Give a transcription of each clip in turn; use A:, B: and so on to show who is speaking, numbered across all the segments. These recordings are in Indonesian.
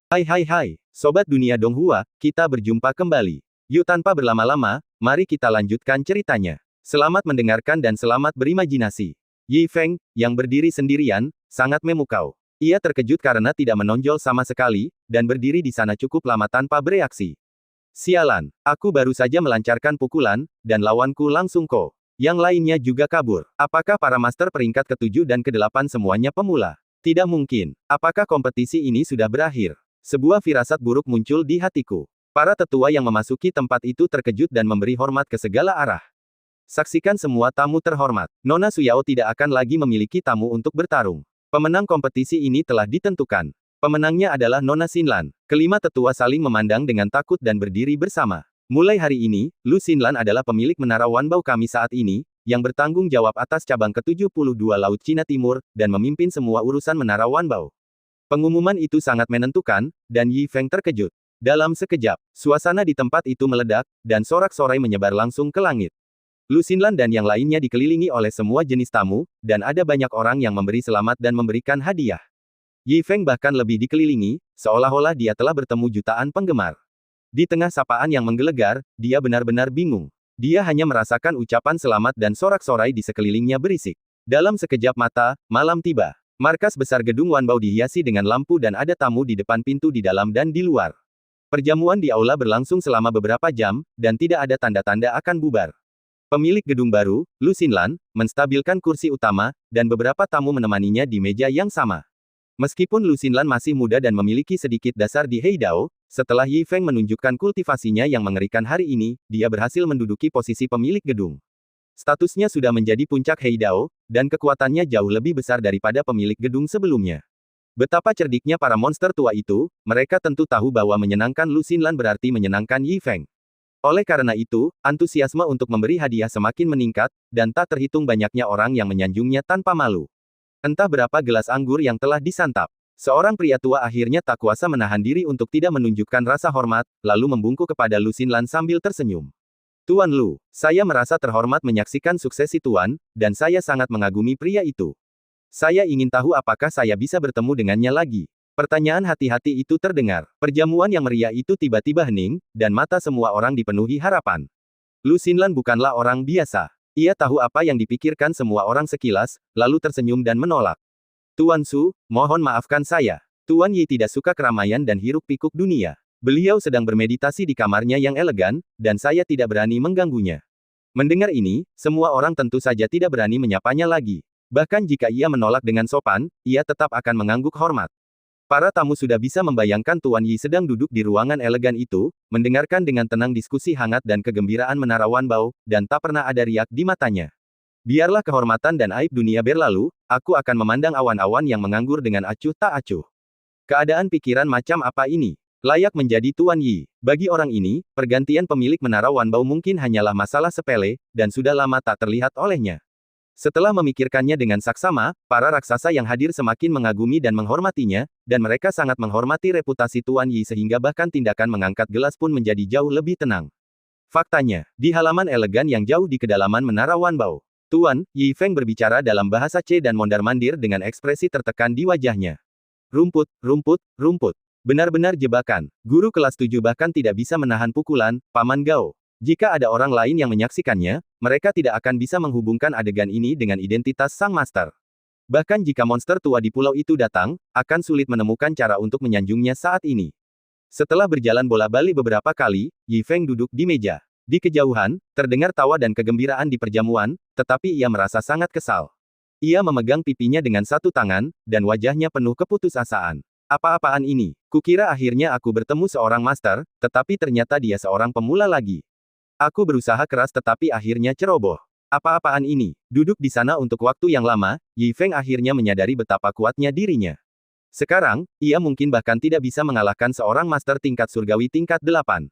A: Hai, Sobat Dunia Donghua, kita berjumpa kembali. Yuk tanpa berlama-lama, mari kita lanjutkan ceritanya. Selamat mendengarkan dan selamat berimajinasi. Yi Feng, yang berdiri sendirian, sangat memukau. Ia terkejut karena tidak menonjol sama sekali, dan berdiri di sana cukup lama tanpa bereaksi. Sialan, aku baru saja melancarkan pukulan, dan lawanku langsung ko. Yang lainnya juga kabur. Apakah para master peringkat ke-7 dan ke-8 semuanya pemula? Tidak mungkin. Apakah kompetisi ini sudah berakhir? Sebuah firasat buruk muncul di hatiku. Para tetua yang memasuki tempat itu terkejut dan memberi hormat ke segala arah. Saksikan semua tamu terhormat. Nona Suyao tidak akan lagi memiliki tamu untuk bertarung. Pemenang kompetisi ini telah ditentukan. Pemenangnya adalah Nona Xinlan. Kelima tetua saling memandang dengan takut dan berdiri bersama. Mulai hari ini, Lu Xinlan adalah pemilik menara Wanbao kami saat ini, yang bertanggung jawab atas cabang ke-72 Laut Cina Timur, dan memimpin semua urusan menara Wanbao. Pengumuman itu sangat menentukan, dan Yi Feng terkejut. Dalam sekejap, suasana di tempat itu meledak, dan sorak-sorai menyebar langsung ke langit. Lu Xinlan dan yang lainnya dikelilingi oleh semua jenis tamu, dan ada banyak orang yang memberi selamat dan memberikan hadiah. Yi Feng bahkan lebih dikelilingi, seolah-olah dia telah bertemu jutaan penggemar. Di tengah sapaan yang menggelegar, dia benar-benar bingung. Dia hanya merasakan ucapan selamat dan sorak-sorai di sekelilingnya berisik. Dalam sekejap mata, malam tiba. Markas besar gedung Wanbao dihiasi dengan lampu dan ada tamu di depan pintu di dalam dan di luar. Perjamuan di aula berlangsung selama beberapa jam, dan tidak ada tanda-tanda akan bubar. Pemilik gedung baru, Lu Xinlan, menstabilkan kursi utama, dan beberapa tamu menemaninya di meja yang sama. Meskipun Lu Xinlan masih muda dan memiliki sedikit dasar di Heidao, setelah Yi Feng menunjukkan kultivasinya yang mengerikan hari ini, dia berhasil menduduki posisi pemilik gedung. Statusnya sudah menjadi puncak Heidao, dan kekuatannya jauh lebih besar daripada pemilik gedung sebelumnya. Betapa cerdiknya para monster tua itu, mereka tentu tahu bahwa menyenangkan Lu Xinlan berarti menyenangkan Yi Feng. Oleh karena itu, antusiasme untuk memberi hadiah semakin meningkat, dan tak terhitung banyaknya orang yang menyanjungnya tanpa malu. Entah berapa gelas anggur yang telah disantap. Seorang pria tua akhirnya tak kuasa menahan diri untuk tidak menunjukkan rasa hormat, lalu membungkuk kepada Lu Xinlan sambil tersenyum. Tuan Lu, saya merasa terhormat menyaksikan suksesi Tuan, dan saya sangat mengagumi pria itu. Saya ingin tahu apakah saya bisa bertemu dengannya lagi. Pertanyaan hati-hati itu terdengar. Perjamuan yang meriah itu tiba-tiba hening, dan mata semua orang dipenuhi harapan. Lu Xinlan bukanlah orang biasa. Ia tahu apa yang dipikirkan semua orang sekilas, lalu tersenyum dan menolak. Tuan Su, mohon maafkan saya. Tuan Yi tidak suka keramaian dan hiruk-pikuk dunia. Beliau sedang bermeditasi di kamarnya yang elegan, dan saya tidak berani mengganggunya. Mendengar ini, semua orang tentu saja tidak berani menyapanya lagi. Bahkan jika ia menolak dengan sopan, ia tetap akan mengangguk hormat. Para tamu sudah bisa membayangkan Tuan Yi sedang duduk di ruangan elegan itu, mendengarkan dengan tenang diskusi hangat dan kegembiraan menara Wanbao, dan tak pernah ada riak di matanya. Biarlah kehormatan dan aib dunia berlalu, aku akan memandang awan-awan yang menganggur dengan acuh tak acuh. Keadaan pikiran macam apa ini? Layak menjadi Tuan Yi. Bagi orang ini, pergantian pemilik menara Wanbao mungkin hanyalah masalah sepele, dan sudah lama tak terlihat olehnya. Setelah memikirkannya dengan saksama, para raksasa yang hadir semakin mengagumi dan menghormatinya, dan mereka sangat menghormati reputasi Tuan Yi sehingga bahkan tindakan mengangkat gelas pun menjadi jauh lebih tenang. Faktanya, di halaman elegan yang jauh di kedalaman menara Wanbao, Tuan Yi Feng berbicara dalam bahasa C dan mondar-mandir dengan ekspresi tertekan di wajahnya. Rumput, rumput, rumput. Benar-benar jebakan. Guru kelas 7 bahkan tidak bisa menahan pukulan, Paman Gao. Jika ada orang lain yang menyaksikannya, mereka tidak akan bisa menghubungkan adegan ini dengan identitas sang master. Bahkan jika monster tua di pulau itu datang, akan sulit menemukan cara untuk menyanjungnya saat ini. Setelah berjalan bola-balik beberapa kali, Yi Feng duduk di meja. Di kejauhan, terdengar tawa dan kegembiraan di perjamuan, tetapi ia merasa sangat kesal. Ia memegang pipinya dengan satu tangan, dan wajahnya penuh keputusasaan. Apa-apaan ini? Kukira akhirnya aku bertemu seorang master, tetapi ternyata dia seorang pemula lagi. Aku berusaha keras tetapi akhirnya ceroboh. Apa-apaan ini? Duduk di sana untuk waktu yang lama, Yi Feng akhirnya menyadari betapa kuatnya dirinya. Sekarang, ia mungkin bahkan tidak bisa mengalahkan seorang master tingkat surgawi tingkat 8.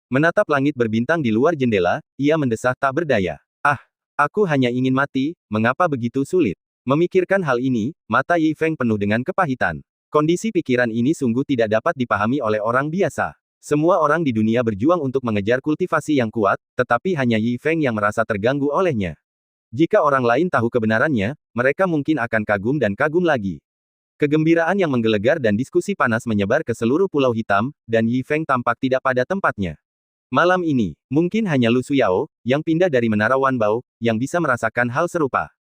A: Menatap langit berbintang di luar jendela, ia mendesah tak berdaya. Ah, aku hanya ingin mati, mengapa begitu sulit? Memikirkan hal ini, mata Yi Feng penuh dengan kepahitan. Kondisi pikiran ini sungguh tidak dapat dipahami oleh orang biasa. Semua orang di dunia berjuang untuk mengejar kultivasi yang kuat, tetapi hanya Yi Feng yang merasa terganggu olehnya. Jika orang lain tahu kebenarannya, mereka mungkin akan kagum dan kagum lagi. Kegembiraan yang menggelegar dan diskusi panas menyebar ke seluruh Pulau Hitam, dan Yi Feng tampak tidak pada tempatnya. Malam ini, mungkin hanya Lu Suyao, yang pindah dari Menara Wanbao, yang bisa merasakan hal serupa.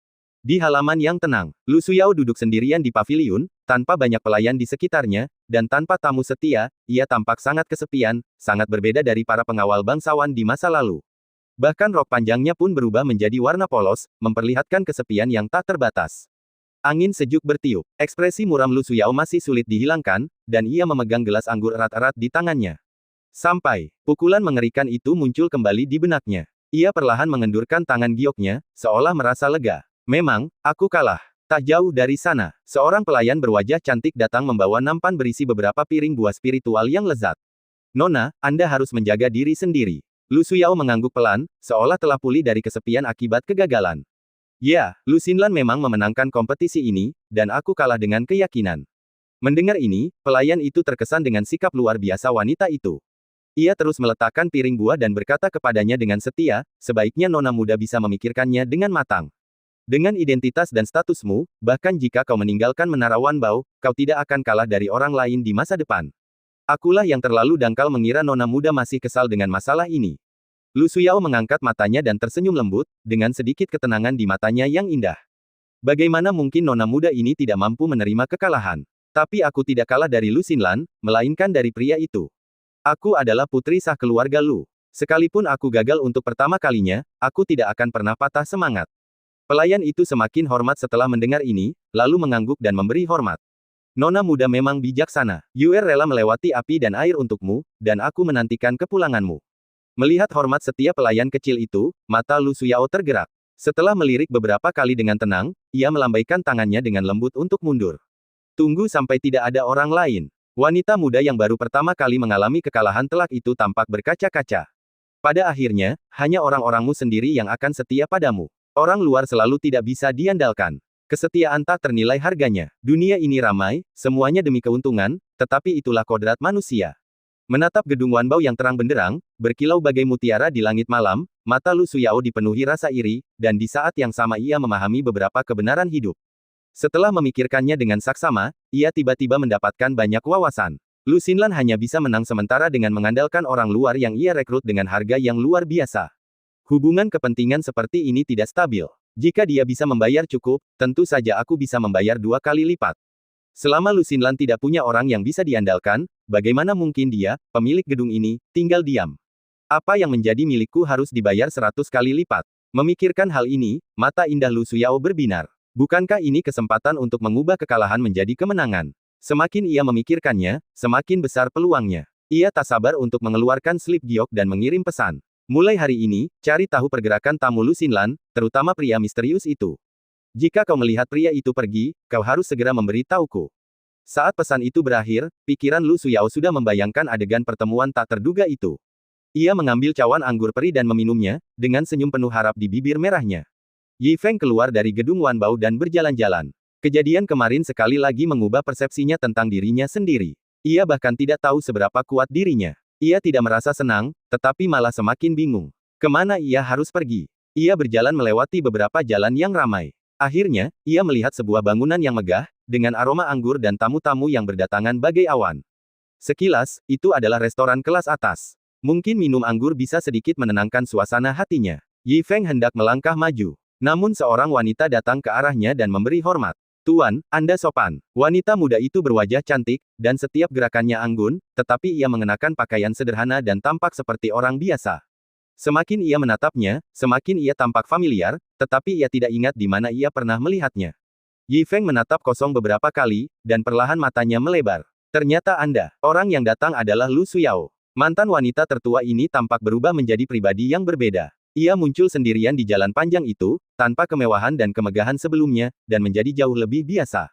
A: Di halaman yang tenang, Lu Suyao duduk sendirian di paviliun, tanpa banyak pelayan di sekitarnya, dan tanpa tamu setia, ia tampak sangat kesepian, sangat berbeda dari para pengawal bangsawan di masa lalu. Bahkan rok panjangnya pun berubah menjadi warna polos, memperlihatkan kesepian yang tak terbatas. Angin sejuk bertiup, ekspresi muram Lu Suyao masih sulit dihilangkan, dan ia memegang gelas anggur erat-erat di tangannya. Sampai, pukulan mengerikan itu muncul kembali di benaknya. Ia perlahan mengendurkan tangan gioknya, seolah merasa lega. Memang, aku kalah. Tak jauh dari sana, seorang pelayan berwajah cantik datang membawa nampan berisi beberapa piring buah spiritual yang lezat. Nona, Anda harus menjaga diri sendiri. Lu Suyao mengangguk pelan, seolah telah pulih dari kesepian akibat kegagalan. Ya, Lu Xinlan memang memenangkan kompetisi ini, dan aku kalah dengan keyakinan. Mendengar ini, pelayan itu terkesan dengan sikap luar biasa wanita itu. Ia terus meletakkan piring buah dan berkata kepadanya dengan setia, sebaiknya Nona muda bisa memikirkannya dengan matang. Dengan identitas dan statusmu, bahkan jika kau meninggalkan Menara Wanbao, kau tidak akan kalah dari orang lain di masa depan. Akulah yang terlalu dangkal mengira Nona muda masih kesal dengan masalah ini. Lu Suyao mengangkat matanya dan tersenyum lembut, dengan sedikit ketenangan di matanya yang indah. Bagaimana mungkin Nona muda ini tidak mampu menerima kekalahan? Tapi aku tidak kalah dari Lu Xinlan, melainkan dari pria itu. Aku adalah putri sah keluarga Lu. Sekalipun aku gagal untuk pertama kalinya, aku tidak akan pernah patah semangat. Pelayan itu semakin hormat setelah mendengar ini, lalu mengangguk dan memberi hormat. Nona muda memang bijaksana. Yue rela melewati api dan air untukmu, dan aku menantikan kepulanganmu. Melihat hormat setiap pelayan kecil itu, mata Lu Suyao tergerak. Setelah melirik beberapa kali dengan tenang, ia melambaikan tangannya dengan lembut untuk mundur. Tunggu sampai tidak ada orang lain. Wanita muda yang baru pertama kali mengalami kekalahan telak itu tampak berkaca-kaca. Pada akhirnya, hanya orang-orangmu sendiri yang akan setia padamu. Orang luar selalu tidak bisa diandalkan. Kesetiaan tak ternilai harganya. Dunia ini ramai, semuanya demi keuntungan, tetapi itulah kodrat manusia. Menatap gedung Wanbao yang terang benderang, berkilau bagai mutiara di langit malam, mata Lu Suyao dipenuhi rasa iri, dan di saat yang sama ia memahami beberapa kebenaran hidup. Setelah memikirkannya dengan saksama, ia tiba-tiba mendapatkan banyak wawasan. Lu Xinlan hanya bisa menang sementara dengan mengandalkan orang luar yang ia rekrut dengan harga yang luar biasa. Hubungan kepentingan seperti ini tidak stabil. Jika dia bisa membayar cukup, tentu saja aku bisa membayar 2 kali lipat. Selama Lu Xinlan tidak punya orang yang bisa diandalkan, bagaimana mungkin dia, pemilik gedung ini, tinggal diam? Apa yang menjadi milikku harus dibayar 100 kali lipat. Memikirkan hal ini, mata indah Lu Suyao berbinar. Bukankah ini kesempatan untuk mengubah kekalahan menjadi kemenangan? Semakin ia memikirkannya, semakin besar peluangnya. Ia tak sabar untuk mengeluarkan slip giok dan mengirim pesan. Mulai hari ini, cari tahu pergerakan tamu Lu Xinlan, terutama pria misterius itu. Jika kau melihat pria itu pergi, kau harus segera memberi tahuku. Saat pesan itu berakhir, pikiran Lu Suyao sudah membayangkan adegan pertemuan tak terduga itu. Ia mengambil cawan anggur peri dan meminumnya, dengan senyum penuh harap di bibir merahnya. Yi Feng keluar dari gedung Wanbao dan berjalan-jalan. Kejadian kemarin sekali lagi mengubah persepsinya tentang dirinya sendiri. Ia bahkan tidak tahu seberapa kuat dirinya. Ia tidak merasa senang, tetapi malah semakin bingung. Kemana ia harus pergi? Ia berjalan melewati beberapa jalan yang ramai. Akhirnya, ia melihat sebuah bangunan yang megah, dengan aroma anggur dan tamu-tamu yang berdatangan bagai awan. Sekilas, itu adalah restoran kelas atas. Mungkin minum anggur bisa sedikit menenangkan suasana hatinya. Yi Feng hendak melangkah maju. Namun seorang wanita datang ke arahnya dan memberi hormat. Tuan, Anda sopan. Wanita muda itu berwajah cantik, dan setiap gerakannya anggun, tetapi ia mengenakan pakaian sederhana dan tampak seperti orang biasa. Semakin ia menatapnya, semakin ia tampak familiar, tetapi ia tidak ingat di mana ia pernah melihatnya. Yi Feng menatap kosong beberapa kali, dan perlahan matanya melebar. Ternyata Anda, orang yang datang adalah Lu Suyao. Mantan wanita tertua ini tampak berubah menjadi pribadi yang berbeda. Ia muncul sendirian di jalan panjang itu, tanpa kemewahan dan kemegahan sebelumnya, dan menjadi jauh lebih biasa.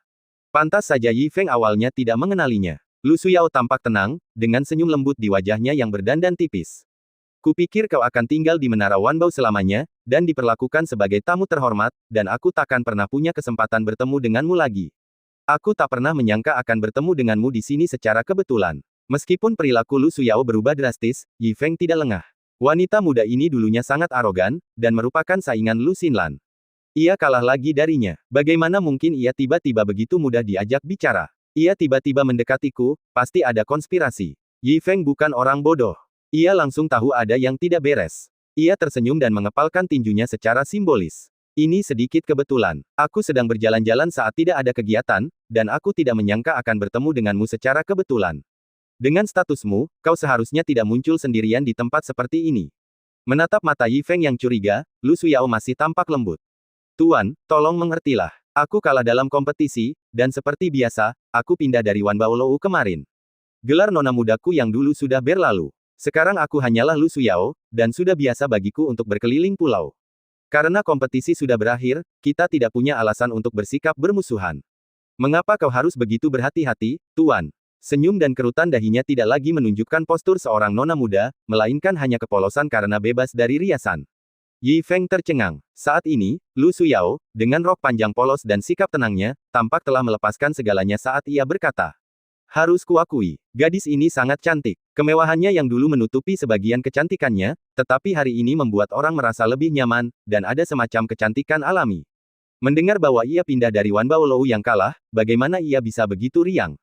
A: Pantas saja Yi Feng awalnya tidak mengenalinya. Lu Suyao tampak tenang, dengan senyum lembut di wajahnya yang berdandan tipis. Kupikir kau akan tinggal di Menara Wanbao selamanya, dan diperlakukan sebagai tamu terhormat, dan aku takkan pernah punya kesempatan bertemu denganmu lagi. Aku tak pernah menyangka akan bertemu denganmu di sini secara kebetulan. Meskipun perilaku Lu Suyao berubah drastis, Yi Feng tidak lengah. Wanita muda ini dulunya sangat arogan, dan merupakan saingan Lu Xinlan. Ia kalah lagi darinya. Bagaimana mungkin ia tiba-tiba begitu mudah diajak bicara? Ia tiba-tiba mendekatiku, pasti ada konspirasi. Yi Feng bukan orang bodoh. Ia langsung tahu ada yang tidak beres. Ia tersenyum dan mengepalkan tinjunya secara simbolis. Ini sedikit kebetulan. Aku sedang berjalan-jalan saat tidak ada kegiatan, dan aku tidak menyangka akan bertemu denganmu secara kebetulan. Dengan statusmu, kau seharusnya tidak muncul sendirian di tempat seperti ini. Menatap mata Yi Feng yang curiga, Lu Suyao masih tampak lembut. Tuan, tolong mengertilah. Aku kalah dalam kompetisi, dan seperti biasa, aku pindah dari Wan Baolou kemarin. Gelar nona mudaku yang dulu sudah berlalu. Sekarang aku hanyalah Lu Suyao, dan sudah biasa bagiku untuk berkeliling pulau. Karena kompetisi sudah berakhir, kita tidak punya alasan untuk bersikap bermusuhan. Mengapa kau harus begitu berhati-hati, Tuan? Senyum dan kerutan dahinya tidak lagi menunjukkan postur seorang nona muda, melainkan hanya kepolosan karena bebas dari riasan. Yi Feng tercengang. Saat ini, Lu Suyao, dengan rok panjang polos dan sikap tenangnya, tampak telah melepaskan segalanya saat ia berkata. Harus kuakui, gadis ini sangat cantik. Kemewahannya yang dulu menutupi sebagian kecantikannya, tetapi hari ini membuat orang merasa lebih nyaman, dan ada semacam kecantikan alami. Mendengar bahwa ia pindah dari Wan Baolou yang kalah, bagaimana ia bisa begitu riang?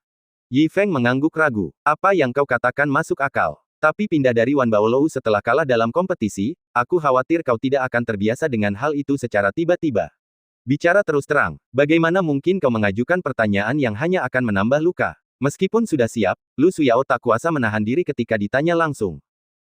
A: Yi Feng mengangguk ragu. Apa yang kau katakan masuk akal. Tapi pindah dari Wan Baolou setelah kalah dalam kompetisi, aku khawatir kau tidak akan terbiasa dengan hal itu secara tiba-tiba. Bicara terus terang, bagaimana mungkin kau mengajukan pertanyaan yang hanya akan menambah luka? Meskipun sudah siap, Lu Suyao tak kuasa menahan diri ketika ditanya langsung.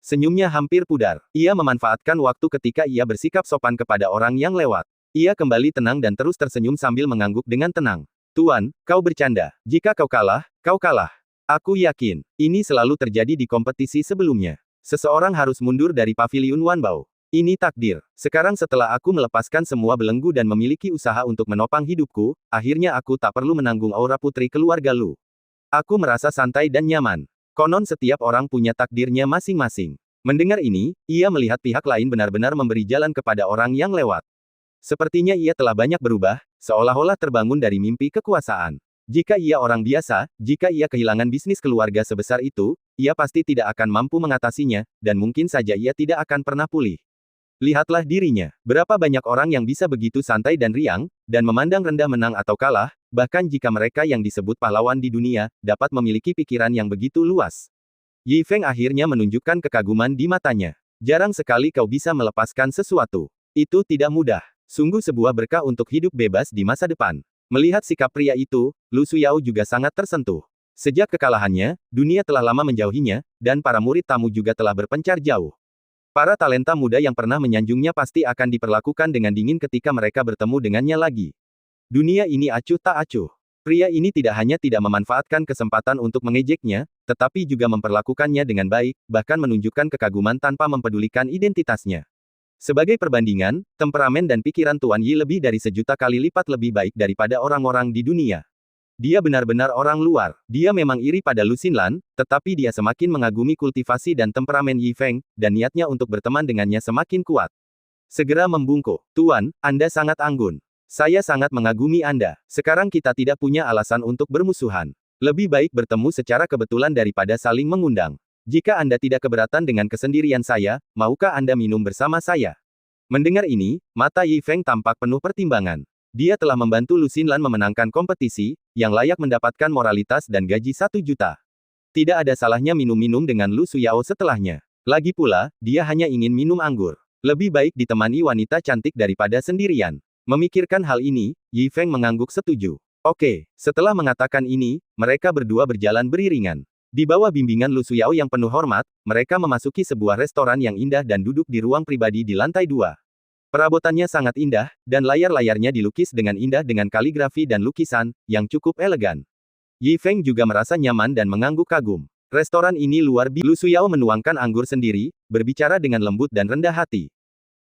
A: Senyumnya hampir pudar. Ia memanfaatkan waktu ketika ia bersikap sopan kepada orang yang lewat. Ia kembali tenang dan terus tersenyum sambil mengangguk dengan tenang. Tuan, kau bercanda. Jika kau kalah, kau kalah. Aku yakin, ini selalu terjadi di kompetisi sebelumnya. Seseorang harus mundur dari paviliun Wanbao. Ini takdir. Sekarang setelah aku melepaskan semua belenggu dan memiliki usaha untuk menopang hidupku, akhirnya aku tak perlu menanggung aura putri keluarga Lu. Aku merasa santai dan nyaman. Konon setiap orang punya takdirnya masing-masing. Mendengar ini, ia melihat pihak lain benar-benar memberi jalan kepada orang yang lewat. Sepertinya ia telah banyak berubah, seolah-olah terbangun dari mimpi kekuasaan. Jika ia orang biasa, jika ia kehilangan bisnis keluarga sebesar itu, ia pasti tidak akan mampu mengatasinya, dan mungkin saja ia tidak akan pernah pulih. Lihatlah dirinya, berapa banyak orang yang bisa begitu santai dan riang, dan memandang rendah menang atau kalah, bahkan jika mereka yang disebut pahlawan di dunia, dapat memiliki pikiran yang begitu luas. Yi Feng akhirnya menunjukkan kekaguman di matanya. Jarang sekali kau bisa melepaskan sesuatu. Itu tidak mudah. Sungguh sebuah berkah untuk hidup bebas di masa depan. Melihat sikap pria itu, Lu Suyao juga sangat tersentuh. Sejak kekalahannya, dunia telah lama menjauhinya, dan para murid tamu juga telah berpencar jauh. Para talenta muda yang pernah menyanjungnya pasti akan diperlakukan dengan dingin ketika mereka bertemu dengannya lagi. Dunia ini acuh tak acuh. Pria ini tidak hanya tidak memanfaatkan kesempatan untuk mengejeknya, tetapi juga memperlakukannya dengan baik, bahkan menunjukkan kekaguman tanpa mempedulikan identitasnya. Sebagai perbandingan, temperamen dan pikiran Tuan Yi lebih dari 1.000.000 kali lipat lebih baik daripada orang-orang di dunia. Dia benar-benar orang luar. Dia memang iri pada Lu Xinlan, tetapi dia semakin mengagumi kultivasi dan temperamen Yi Feng, dan niatnya untuk berteman dengannya semakin kuat. Segera membungkuk. Tuan, Anda sangat anggun. Saya sangat mengagumi Anda. Sekarang kita tidak punya alasan untuk bermusuhan. Lebih baik bertemu secara kebetulan daripada saling mengundang. Jika Anda tidak keberatan dengan kesendirian saya, maukah Anda minum bersama saya? Mendengar ini, mata Yi Feng tampak penuh pertimbangan. Dia telah membantu Lu Xinlan memenangkan kompetisi, yang layak mendapatkan moralitas dan gaji 1 juta. Tidak ada salahnya minum-minum dengan Lu Suyao setelahnya. Lagi pula, dia hanya ingin minum anggur. Lebih baik ditemani wanita cantik daripada sendirian. Memikirkan hal ini, Yi Feng mengangguk setuju. Oke, setelah mengatakan ini, mereka berdua berjalan beriringan. Di bawah bimbingan Lu Suyao yang penuh hormat, mereka memasuki sebuah restoran yang indah dan duduk di ruang pribadi di lantai 2. Perabotannya sangat indah, dan layar-layarnya dilukis dengan indah dengan kaligrafi dan lukisan, yang cukup elegan. Yi Feng juga merasa nyaman dan mengangguk kagum. Restoran ini luar biasa. Lu Suyao menuangkan anggur sendiri, berbicara dengan lembut dan rendah hati.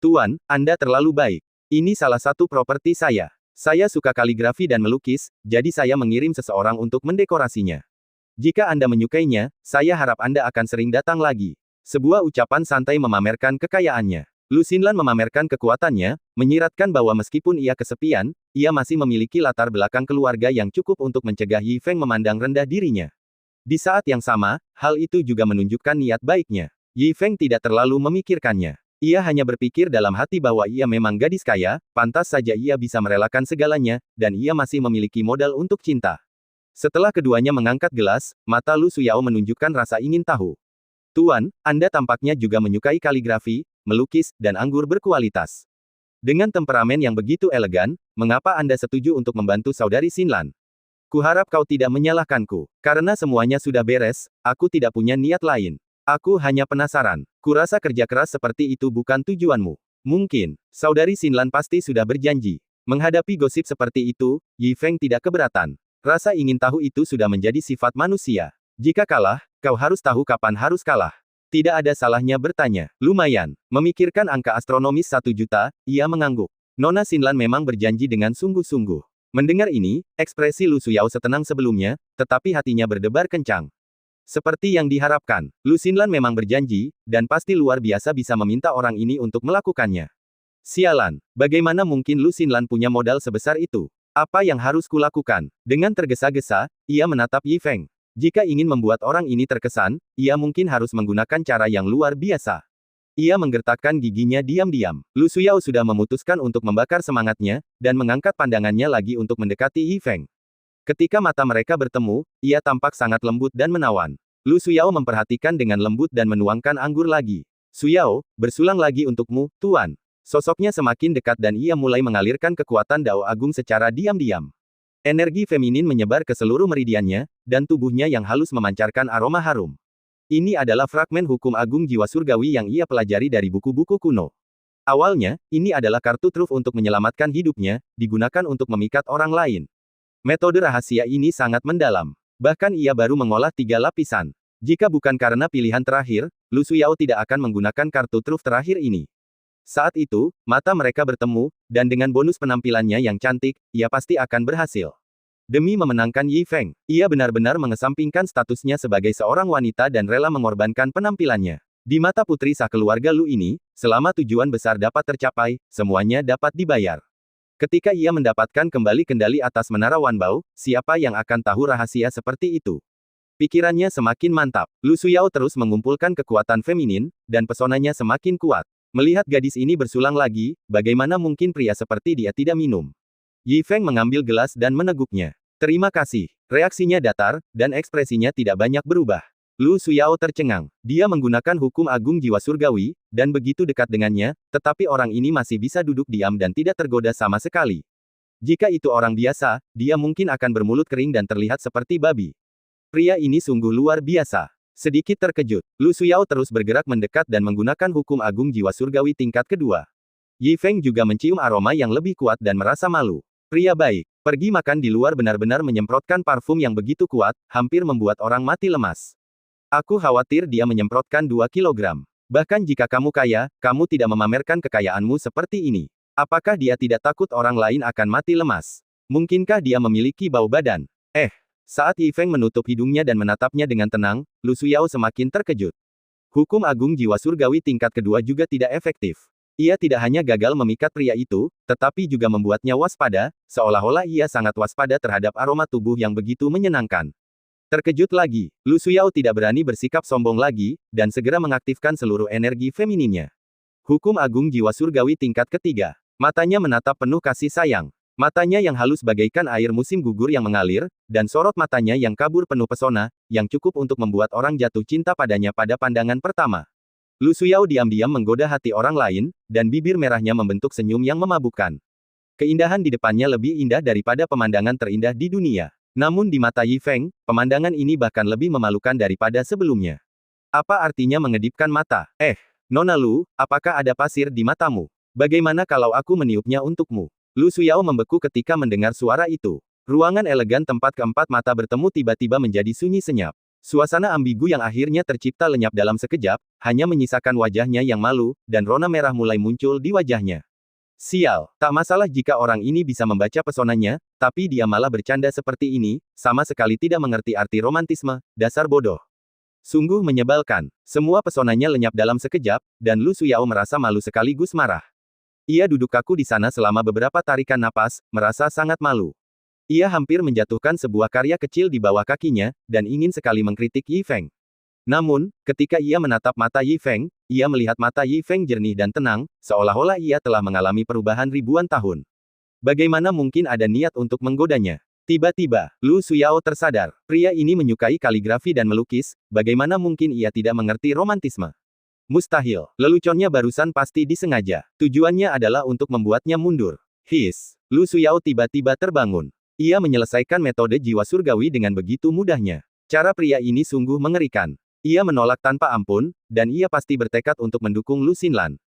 A: Tuan, Anda terlalu baik. Ini salah satu properti saya. Saya suka kaligrafi dan melukis, jadi saya mengirim seseorang untuk mendekorasinya. Jika Anda menyukainya, saya harap Anda akan sering datang lagi. Sebuah ucapan santai memamerkan kekayaannya. Lu Xinlan memamerkan kekuatannya, menyiratkan bahwa meskipun ia kesepian, ia masih memiliki latar belakang keluarga yang cukup untuk mencegah Yi Feng memandang rendah dirinya. Di saat yang sama, hal itu juga menunjukkan niat baiknya. Yi Feng tidak terlalu memikirkannya. Ia hanya berpikir dalam hati bahwa ia memang gadis kaya, pantas saja ia bisa merelakan segalanya, dan ia masih memiliki modal untuk cinta. Setelah keduanya mengangkat gelas, mata Lu Suyao menunjukkan rasa ingin tahu. Tuan, Anda tampaknya juga menyukai kaligrafi, melukis, dan anggur berkualitas. Dengan temperamen yang begitu elegan, mengapa Anda setuju untuk membantu saudari Xinlan? Kuharap kau tidak menyalahkanku. Karena semuanya sudah beres, aku tidak punya niat lain. Aku hanya penasaran. Kurasa kerja keras seperti itu bukan tujuanmu. Mungkin, saudari Xinlan pasti sudah berjanji. Menghadapi gosip seperti itu, Yi Feng tidak keberatan. Rasa ingin tahu itu sudah menjadi sifat manusia. Jika kalah, kau harus tahu kapan harus kalah. Tidak ada salahnya bertanya. Lumayan. Memikirkan angka astronomis 1 juta, ia mengangguk. Nona Xinlan memang berjanji dengan sungguh-sungguh. Mendengar ini, ekspresi Lu Suyao setenang sebelumnya, tetapi hatinya berdebar kencang. Seperti yang diharapkan, Lu Xinlan memang berjanji, dan pasti luar biasa bisa meminta orang ini untuk melakukannya. Sialan, bagaimana mungkin Lu Xinlan punya modal sebesar itu? Apa yang harus kulakukan? Dengan tergesa-gesa, ia menatap Yi Feng. Jika ingin membuat orang ini terkesan, ia mungkin harus menggunakan cara yang luar biasa. Ia menggertakkan giginya diam-diam. Lu Suyao sudah memutuskan untuk membakar semangatnya, dan mengangkat pandangannya lagi untuk mendekati Yi Feng. Ketika mata mereka bertemu, ia tampak sangat lembut dan menawan. Lu Suyao memperhatikan dengan lembut dan menuangkan anggur lagi. Suyao, bersulang lagi untukmu, Tuan. Sosoknya semakin dekat dan ia mulai mengalirkan kekuatan Dao Agung secara diam-diam. Energi feminin menyebar ke seluruh meridiannya, dan tubuhnya yang halus memancarkan aroma harum. Ini adalah fragmen hukum agung jiwa surgawi yang ia pelajari dari buku-buku kuno. Awalnya, ini adalah kartu truf untuk menyelamatkan hidupnya, digunakan untuk memikat orang lain. Metode rahasia ini sangat mendalam. Bahkan ia baru mengolah 3 lapisan. Jika bukan karena pilihan terakhir, Lu Suyao tidak akan menggunakan kartu truf terakhir ini. Saat itu, mata mereka bertemu, dan dengan bonus penampilannya yang cantik, ia pasti akan berhasil. Demi memenangkan Yi Feng, ia benar-benar mengesampingkan statusnya sebagai seorang wanita dan rela mengorbankan penampilannya. Di mata putri sah keluarga Lu ini, selama tujuan besar dapat tercapai, semuanya dapat dibayar. Ketika ia mendapatkan kembali kendali atas Menara Wanbao, siapa yang akan tahu rahasia seperti itu? Pikirannya semakin mantap. Lu Suyao terus mengumpulkan kekuatan feminin, dan pesonanya semakin kuat. Melihat gadis ini bersulang lagi, bagaimana mungkin pria seperti dia tidak minum? Yi Feng mengambil gelas dan meneguknya. Terima kasih. Reaksinya datar, dan ekspresinya tidak banyak berubah. Lu Suyao tercengang. Dia menggunakan hukum agung jiwa surgawi, dan begitu dekat dengannya, tetapi orang ini masih bisa duduk diam dan tidak tergoda sama sekali. Jika itu orang biasa, dia mungkin akan bermulut kering dan terlihat seperti babi. Pria ini sungguh luar biasa. Sedikit terkejut, Lu Suyao terus bergerak mendekat dan menggunakan hukum agung jiwa surgawi tingkat kedua. Yi Feng juga mencium aroma yang lebih kuat dan merasa malu. Pria baik, pergi makan di luar benar-benar menyemprotkan parfum yang begitu kuat, hampir membuat orang mati lemas. Aku khawatir dia menyemprotkan 2 kilogram. Bahkan jika kamu kaya, kamu tidak memamerkan kekayaanmu seperti ini. Apakah dia tidak takut orang lain akan mati lemas? Mungkinkah dia memiliki bau badan? Saat Yi Feng menutup hidungnya dan menatapnya dengan tenang, Lu Suyao semakin terkejut. Hukum agung jiwa surgawi tingkat kedua juga tidak efektif. Ia tidak hanya gagal memikat pria itu, tetapi juga membuatnya waspada, seolah-olah ia sangat waspada terhadap aroma tubuh yang begitu menyenangkan. Terkejut lagi, Lu Suyao tidak berani bersikap sombong lagi, dan segera mengaktifkan seluruh energi femininnya. Hukum agung jiwa surgawi tingkat ketiga. Matanya menatap penuh kasih sayang. Matanya yang halus bagaikan air musim gugur yang mengalir, dan sorot matanya yang kabur penuh pesona, yang cukup untuk membuat orang jatuh cinta padanya pada pandangan pertama. Lu Suyao diam-diam menggoda hati orang lain, dan bibir merahnya membentuk senyum yang memabukkan. Keindahan di depannya lebih indah daripada pemandangan terindah di dunia. Namun di mata Yi Feng, pemandangan ini bahkan lebih memalukan daripada sebelumnya. Apa artinya mengedipkan mata? Nona Lu, apakah ada pasir di matamu? Bagaimana kalau aku meniupnya untukmu? Lu Suyao membeku ketika mendengar suara itu. Ruangan elegan tempat keempat mata bertemu tiba-tiba menjadi sunyi senyap. Suasana ambigu yang akhirnya tercipta lenyap dalam sekejap, hanya menyisakan wajahnya yang malu, dan rona merah mulai muncul di wajahnya. Sial, tak masalah jika orang ini bisa membaca pesonanya, tapi dia malah bercanda seperti ini, sama sekali tidak mengerti arti romantisme, dasar bodoh. Sungguh menyebalkan. Semua pesonanya lenyap dalam sekejap, dan Lu Suyao merasa malu sekaligus marah. Ia duduk kaku di sana selama beberapa tarikan napas, merasa sangat malu. Ia hampir menjatuhkan sebuah karya kecil di bawah kakinya, dan ingin sekali mengkritik Yi Feng. Namun, ketika ia menatap mata Yi Feng, ia melihat mata Yi Feng jernih dan tenang, seolah-olah ia telah mengalami perubahan ribuan tahun. Bagaimana mungkin ada niat untuk menggodanya? Tiba-tiba, Lu Suyao tersadar. Pria ini menyukai kaligrafi dan melukis, bagaimana mungkin ia tidak mengerti romantisme? Mustahil. Leluconnya barusan pasti disengaja. Tujuannya adalah untuk membuatnya mundur. Lu Suyao tiba-tiba terbangun. Ia menyelesaikan metode jiwa surgawi dengan begitu mudahnya. Cara pria ini sungguh mengerikan. Ia menolak tanpa ampun, dan ia pasti bertekad untuk mendukung Lu Xinlan.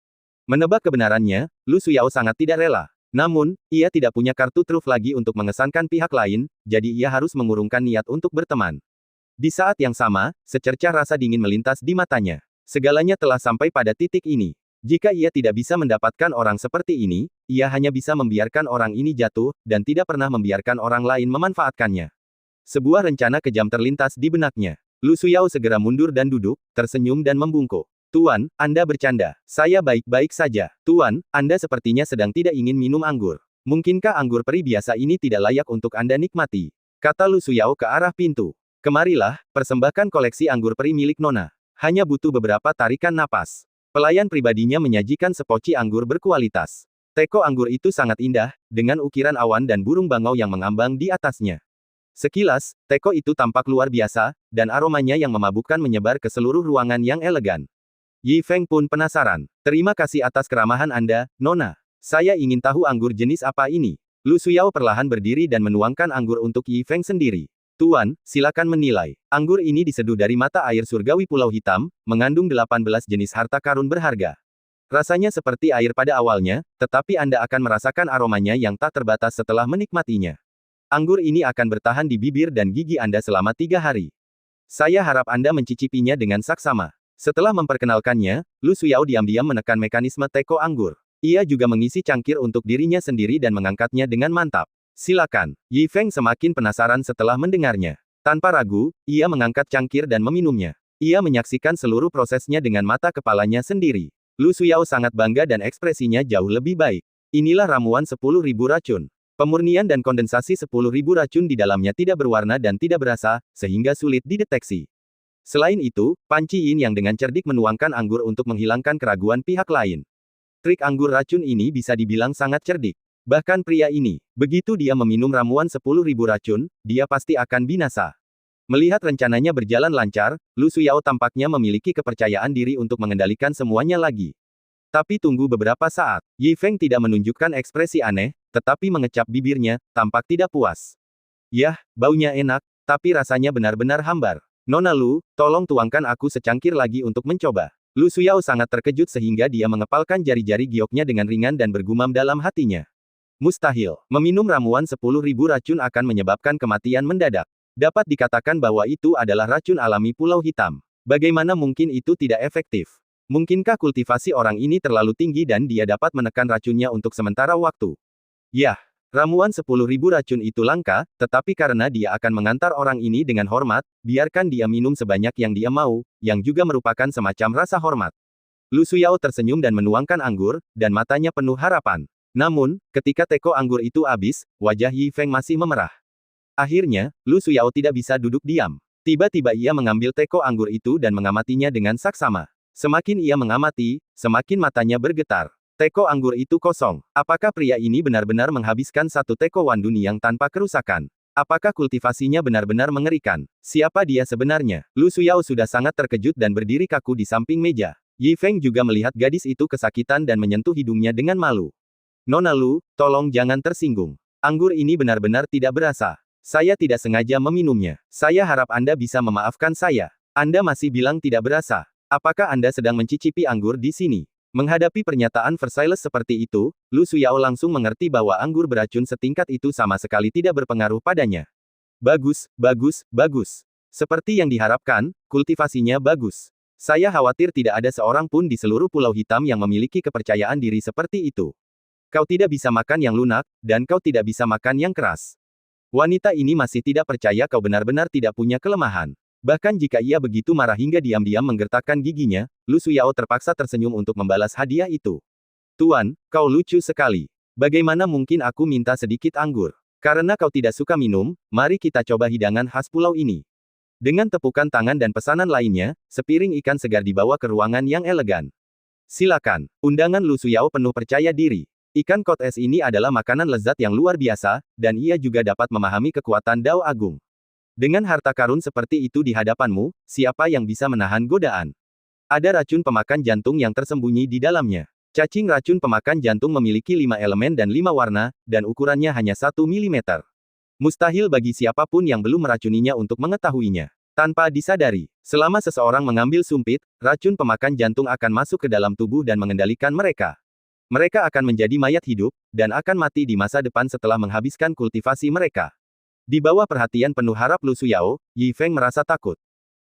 A: Menebak kebenarannya, Lu Suyao sangat tidak rela. Namun, ia tidak punya kartu truf lagi untuk mengesankan pihak lain, jadi ia harus mengurungkan niat untuk berteman. Di saat yang sama, secercah rasa dingin melintas di matanya. Segalanya telah sampai pada titik ini. Jika ia tidak bisa mendapatkan orang seperti ini, ia hanya bisa membiarkan orang ini jatuh, dan tidak pernah membiarkan orang lain memanfaatkannya. Sebuah rencana kejam terlintas di benaknya. Lu Suyao segera mundur dan duduk, tersenyum dan membungkuk. Tuan, Anda bercanda. Saya baik-baik saja. Tuan, Anda sepertinya sedang tidak ingin minum anggur. Mungkinkah anggur peri biasa ini tidak layak untuk Anda nikmati? Kata Lu Suyao ke arah pintu. Kemarilah, persembahkan koleksi anggur peri milik Nona. Hanya butuh beberapa tarikan napas. Pelayan pribadinya menyajikan sepoci anggur berkualitas. Teko anggur itu sangat indah, dengan ukiran awan dan burung bangau yang mengambang di atasnya. Sekilas, teko itu tampak luar biasa, dan aromanya yang memabukkan menyebar ke seluruh ruangan yang elegan. Yi Feng pun penasaran. Terima kasih atas keramahan Anda, Nona. Saya ingin tahu anggur jenis apa ini. Lu Suyao perlahan berdiri dan menuangkan anggur untuk Yi Feng sendiri. Tuan, silakan menilai. Anggur ini diseduh dari mata air surgawi Pulau Hitam, mengandung 18 jenis harta karun berharga. Rasanya seperti air pada awalnya, tetapi Anda akan merasakan aromanya yang tak terbatas setelah menikmatinya. Anggur ini akan bertahan di bibir dan gigi Anda selama 3 hari. Saya harap Anda mencicipinya dengan saksama. Setelah memperkenalkannya, Lu Suyao diam-diam menekan mekanisme teko anggur. Ia juga mengisi cangkir untuk dirinya sendiri dan mengangkatnya dengan mantap. Silakan. Yi Feng semakin penasaran setelah mendengarnya. Tanpa ragu, ia mengangkat cangkir dan meminumnya. Ia menyaksikan seluruh prosesnya dengan mata kepalanya sendiri. Lu Suyao sangat bangga dan ekspresinya jauh lebih baik. Inilah ramuan 10.000 racun. Pemurnian dan kondensasi 10.000 racun di dalamnya tidak berwarna dan tidak berasa, sehingga sulit dideteksi. Selain itu, Pan Ci Yin yang dengan cerdik menuangkan anggur untuk menghilangkan keraguan pihak lain. Trik anggur racun ini bisa dibilang sangat cerdik. Bahkan pria ini, begitu dia meminum ramuan 10.000 racun, dia pasti akan binasa. Melihat rencananya berjalan lancar, Lu Suyao tampaknya memiliki kepercayaan diri untuk mengendalikan semuanya lagi. Tapi tunggu beberapa saat, Yi Feng tidak menunjukkan ekspresi aneh, tetapi mengecap bibirnya, tampak tidak puas. Yah, baunya enak, tapi rasanya benar-benar hambar. Nona Lu, tolong tuangkan aku secangkir lagi untuk mencoba. Lu Suyao sangat terkejut sehingga dia mengepalkan jari-jari gioknya dengan ringan dan bergumam dalam hatinya. Mustahil, meminum ramuan 10.000 racun akan menyebabkan kematian mendadak. Dapat dikatakan bahwa itu adalah racun alami Pulau Hitam. Bagaimana mungkin itu tidak efektif? Mungkinkah kultivasi orang ini terlalu tinggi dan dia dapat menekan racunnya untuk sementara waktu? Yah, ramuan 10.000 racun itu langka, tetapi karena dia akan mengantar orang ini dengan hormat, biarkan dia minum sebanyak yang dia mau, yang juga merupakan semacam rasa hormat. Lu Suyao tersenyum dan menuangkan anggur, dan matanya penuh harapan. Namun, ketika teko anggur itu habis, wajah Yi Feng masih memerah. Akhirnya, Lu Suyao tidak bisa duduk diam. Tiba-tiba ia mengambil teko anggur itu dan mengamatinya dengan saksama. Semakin ia mengamati, semakin matanya bergetar. Teko anggur itu kosong. Apakah pria ini benar-benar menghabiskan satu teko Wan Duniyang tanpa kerusakan? Apakah kultivasinya benar-benar mengerikan? Siapa dia sebenarnya? Lu Suyao sudah sangat terkejut dan berdiri kaku di samping meja. Yi Feng juga melihat gadis itu kesakitan dan menyentuh hidungnya dengan malu. Nona Lu, tolong jangan tersinggung. Anggur ini benar-benar tidak berasa. Saya tidak sengaja meminumnya. Saya harap Anda bisa memaafkan saya. Anda masih bilang tidak berasa. Apakah Anda sedang mencicipi anggur di sini? Menghadapi pernyataan Versailles seperti itu, Lu Suyao langsung mengerti bahwa anggur beracun setingkat itu sama sekali tidak berpengaruh padanya. Bagus, bagus, bagus. Seperti yang diharapkan, kultivasinya bagus. Saya khawatir tidak ada seorang pun di seluruh Pulau Hitam yang memiliki kepercayaan diri seperti itu. Kau tidak bisa makan yang lunak, dan kau tidak bisa makan yang keras. Wanita ini masih tidak percaya kau benar-benar tidak punya kelemahan. Bahkan jika ia begitu marah hingga diam-diam menggertakkan giginya, Lu Suyao terpaksa tersenyum untuk membalas hadiah itu. Tuan, kau lucu sekali. Bagaimana mungkin aku minta sedikit anggur? Karena kau tidak suka minum, mari kita coba hidangan khas pulau ini. Dengan tepukan tangan dan pesanan lainnya, sepiring ikan segar dibawa ke ruangan yang elegan. Silakan. Undangan Lu Suyao penuh percaya diri. Ikan kot es ini adalah makanan lezat yang luar biasa, dan ia juga dapat memahami kekuatan Dao Agung. Dengan harta karun seperti itu di hadapanmu, siapa yang bisa menahan godaan? Ada racun pemakan jantung yang tersembunyi di dalamnya. Cacing racun pemakan jantung memiliki 5 elemen dan 5 warna, dan ukurannya hanya 1 mm. Mustahil bagi siapapun yang belum meracuninya untuk mengetahuinya. Tanpa disadari, selama seseorang mengambil sumpit, racun pemakan jantung akan masuk ke dalam tubuh dan mengendalikan mereka. Mereka akan menjadi mayat hidup, dan akan mati di masa depan setelah menghabiskan kultivasi mereka. Di bawah perhatian penuh harap Lu Suyao, Yi Feng merasa takut.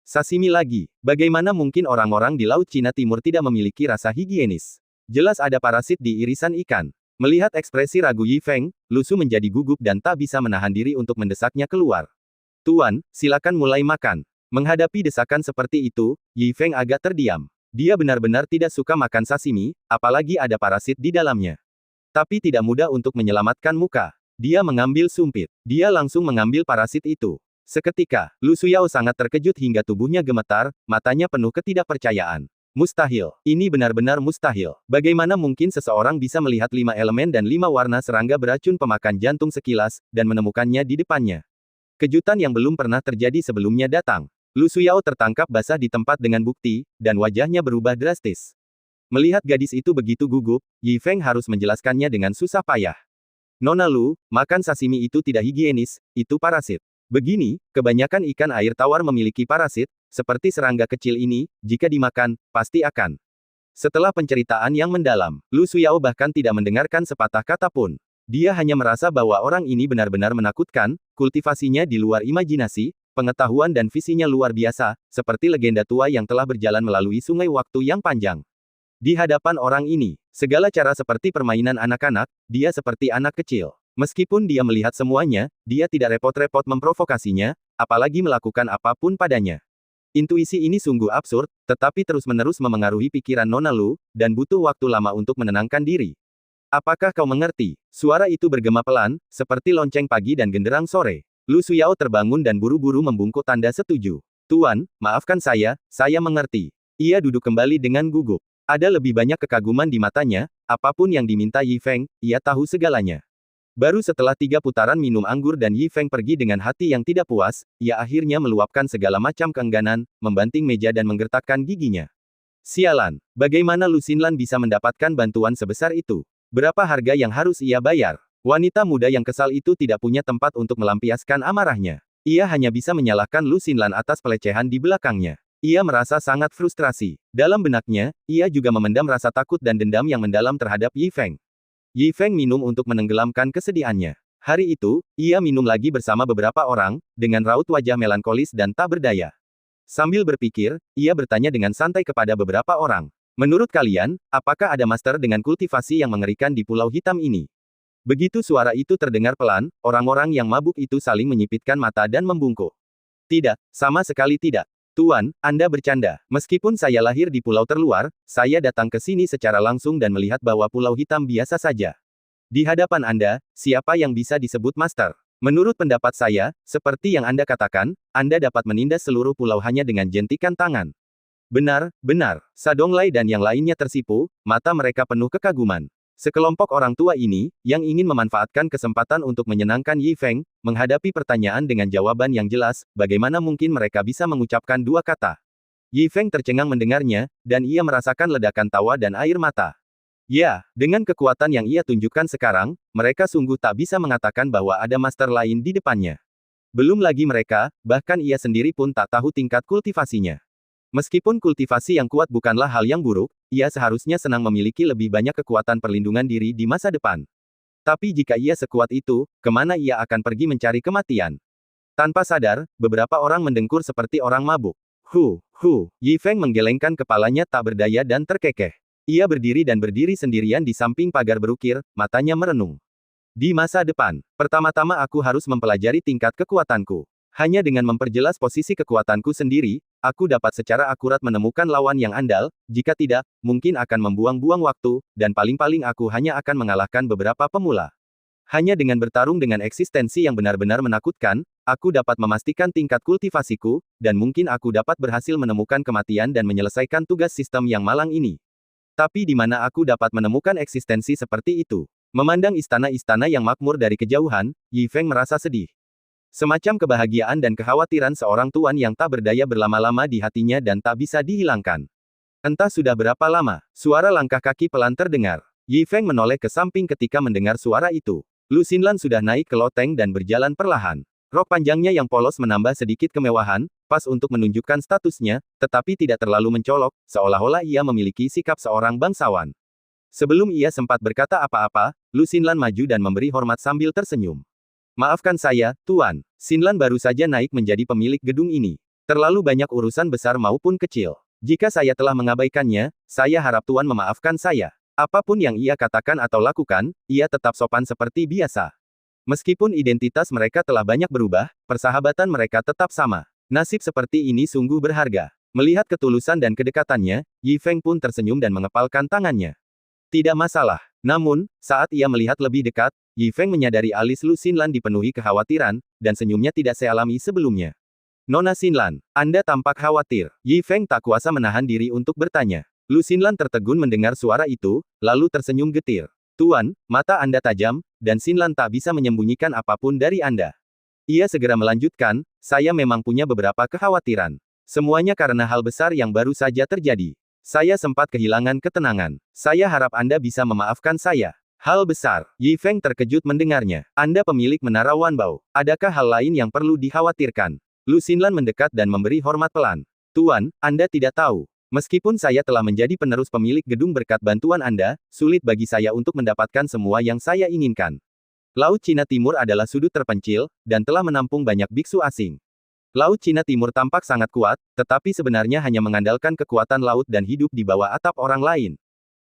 A: Sashimi lagi. Bagaimana mungkin orang-orang di Laut Cina Timur tidak memiliki rasa higienis? Jelas ada parasit di irisan ikan. Melihat ekspresi ragu Yi Feng, Lu Su menjadi gugup dan tak bisa menahan diri untuk mendesaknya keluar. Tuan, silakan mulai makan. Menghadapi desakan seperti itu, Yi Feng agak terdiam. Dia benar-benar tidak suka makan sashimi, apalagi ada parasit di dalamnya. Tapi tidak mudah untuk menyelamatkan muka. Dia mengambil sumpit. Dia langsung mengambil parasit itu. Seketika, Lu Suyao sangat terkejut hingga tubuhnya gemetar, matanya penuh ketidakpercayaan. Mustahil. Ini benar-benar mustahil. Bagaimana mungkin seseorang bisa melihat 5 elemen dan 5 warna serangga beracun pemakan jantung sekilas, dan menemukannya di depannya? Kejutan yang belum pernah terjadi sebelumnya datang. Lu Suyao tertangkap basah di tempat dengan bukti, dan wajahnya berubah drastis. Melihat gadis itu begitu gugup, Yi Feng harus menjelaskannya dengan susah payah. Nona Lu, makan sashimi itu tidak higienis, itu parasit. Begini, kebanyakan ikan air tawar memiliki parasit, seperti serangga kecil ini, jika dimakan, pasti akan. Setelah penceritaan yang mendalam, Lu Suyao bahkan tidak mendengarkan sepatah kata pun. Dia hanya merasa bahwa orang ini benar-benar menakutkan, kultivasinya di luar imajinasi, pengetahuan dan visinya luar biasa, seperti legenda tua yang telah berjalan melalui sungai waktu yang panjang. Di hadapan orang ini, segala cara seperti permainan anak-anak, dia seperti anak kecil. Meskipun dia melihat semuanya, dia tidak repot-repot memprovokasinya, apalagi melakukan apapun padanya. Intuisi ini sungguh absurd, tetapi terus-menerus memengaruhi pikiran Nona Lu, dan butuh waktu lama untuk menenangkan diri. Apakah kau mengerti? Suara itu bergema pelan, seperti lonceng pagi dan genderang sore. Lu Suyao terbangun dan buru-buru membungkuk tanda setuju. Tuan, maafkan saya mengerti. Ia duduk kembali dengan gugup. Ada lebih banyak kekaguman di matanya, apapun yang diminta Yi Feng, ia tahu segalanya. Baru setelah 3 putaran minum anggur dan Yi Feng pergi dengan hati yang tidak puas, ia akhirnya meluapkan segala macam keengganan, membanting meja dan menggertakkan giginya. Sialan, bagaimana Lu Xinlan bisa mendapatkan bantuan sebesar itu? Berapa harga yang harus ia bayar? Wanita muda yang kesal itu tidak punya tempat untuk melampiaskan amarahnya. Ia hanya bisa menyalahkan Lu Xinlan atas pelecehan di belakangnya. Ia merasa sangat frustrasi. Dalam benaknya, ia juga memendam rasa takut dan dendam yang mendalam terhadap Yi Feng. Yi Feng minum untuk menenggelamkan kesedihannya. Hari itu, ia minum lagi bersama beberapa orang, dengan raut wajah melankolis dan tak berdaya. Sambil berpikir, ia bertanya dengan santai kepada beberapa orang. Menurut kalian, apakah ada master dengan kultivasi yang mengerikan di Pulau Hitam ini? Begitu suara itu terdengar pelan, orang-orang yang mabuk itu saling menyipitkan mata dan membungkuk. Tidak, sama sekali tidak. Tuan, Anda bercanda. Meskipun saya lahir di pulau terluar, saya datang ke sini secara langsung dan melihat bahwa Pulau Hitam biasa saja. Di hadapan Anda, siapa yang bisa disebut master? Menurut pendapat saya, seperti yang Anda katakan, Anda dapat menindas seluruh pulau hanya dengan jentikan tangan. Benar, benar. Sadonglai dan yang lainnya tersipu, mata mereka penuh kekaguman. Sekelompok orang tua ini, yang ingin memanfaatkan kesempatan untuk menyenangkan Yi Feng, menghadapi pertanyaan dengan jawaban yang jelas, bagaimana mungkin mereka bisa mengucapkan 2 kata. Yi Feng tercengang mendengarnya, dan ia merasakan ledakan tawa dan air mata. Ya, dengan kekuatan yang ia tunjukkan sekarang, mereka sungguh tak bisa mengatakan bahwa ada master lain di depannya. Belum lagi mereka, bahkan ia sendiri pun tak tahu tingkat kultivasinya. Meskipun kultivasi yang kuat bukanlah hal yang buruk, ia seharusnya senang memiliki lebih banyak kekuatan perlindungan diri di masa depan. Tapi jika ia sekuat itu, kemana ia akan pergi mencari kematian? Tanpa sadar, beberapa orang mendengkur seperti orang mabuk. Yi Feng menggelengkan kepalanya tak berdaya dan terkekeh. Ia berdiri dan berdiri sendirian di samping pagar berukir, matanya merenung. Di masa depan, pertama-tama aku harus mempelajari tingkat kekuatanku. Hanya dengan memperjelas posisi kekuatanku sendiri, aku dapat secara akurat menemukan lawan yang andal, jika tidak, mungkin akan membuang-buang waktu, dan paling-paling aku hanya akan mengalahkan beberapa pemula. Hanya dengan bertarung dengan eksistensi yang benar-benar menakutkan, aku dapat memastikan tingkat kultivasiku, dan mungkin aku dapat berhasil menemukan kematian dan menyelesaikan tugas sistem yang malang ini. Tapi di mana aku dapat menemukan eksistensi seperti itu? Memandang istana-istana yang makmur dari kejauhan, Yi Feng merasa sedih. Semacam kebahagiaan dan kekhawatiran seorang tuan yang tak berdaya berlama-lama di hatinya dan tak bisa dihilangkan. Entah sudah berapa lama, suara langkah kaki pelan terdengar. Yi Feng menoleh ke samping ketika mendengar suara itu. Lu Xinlan sudah naik ke loteng dan berjalan perlahan. Rok panjangnya yang polos menambah sedikit kemewahan, pas untuk menunjukkan statusnya, tetapi tidak terlalu mencolok, seolah-olah ia memiliki sikap seorang bangsawan. Sebelum ia sempat berkata apa-apa, Lu Xinlan maju dan memberi hormat sambil tersenyum. Maafkan saya, Tuan. Xinlan baru saja naik menjadi pemilik gedung ini. Terlalu banyak urusan besar maupun kecil. Jika saya telah mengabaikannya, saya harap Tuan memaafkan saya. Apapun yang ia katakan atau lakukan, ia tetap sopan seperti biasa. Meskipun identitas mereka telah banyak berubah, persahabatan mereka tetap sama. Nasib seperti ini sungguh berharga. Melihat ketulusan dan kedekatannya, Yi Feng pun tersenyum dan mengepalkan tangannya. Tidak masalah. Namun, saat ia melihat lebih dekat, Yi Feng menyadari alis Lu Xinlan dipenuhi kekhawatiran, dan senyumnya tidak sealami sebelumnya. Nona Xinlan, Anda tampak khawatir. Yi Feng tak kuasa menahan diri untuk bertanya. Lu Xinlan tertegun mendengar suara itu, lalu tersenyum getir. Tuan, mata Anda tajam, dan Xinlan tak bisa menyembunyikan apapun dari Anda. Ia segera melanjutkan, saya memang punya beberapa kekhawatiran. Semuanya karena hal besar yang baru saja terjadi. Saya sempat kehilangan ketenangan. Saya harap Anda bisa memaafkan saya. Hal besar. Yi Feng terkejut mendengarnya. Anda pemilik menara Wanbao. Adakah hal lain yang perlu dikhawatirkan? Lu Xinlan mendekat dan memberi hormat pelan. Tuan, Anda tidak tahu. Meskipun saya telah menjadi penerus pemilik gedung berkat bantuan Anda, sulit bagi saya untuk mendapatkan semua yang saya inginkan. Laut Cina Timur adalah sudut terpencil, dan telah menampung banyak biksu asing. Laut Cina Timur tampak sangat kuat, tetapi sebenarnya hanya mengandalkan kekuatan laut dan hidup di bawah atap orang lain.